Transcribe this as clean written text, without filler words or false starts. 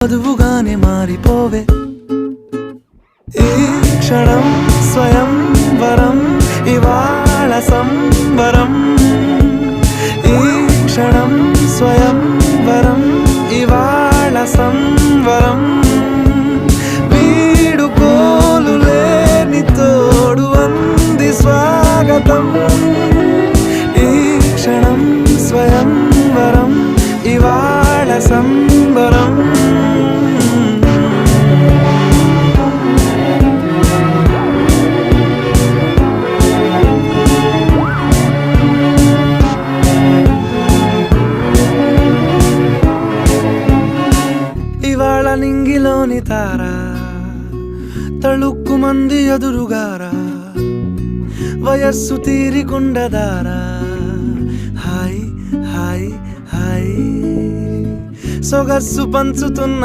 వధువుగానే మారిపోవే ఈ క్షణం స్వయం వరం ఇవాళ సంబరం ఈ క్షణం స్వయం వరం ఇవాళ సంవరం వీడుకోలు లేని తోడు అంది స్వాగతం ఈ క్షణం స్వయం వరం ఇవాళ సంబరం ఇవాళ నింగిలోని తారా తళుక్కు మంది ఎదురుగారా వయస్సు తీరికుండదారా హాయ్ హాయ్ హాయ్ సొగస్సు పంచుతున్న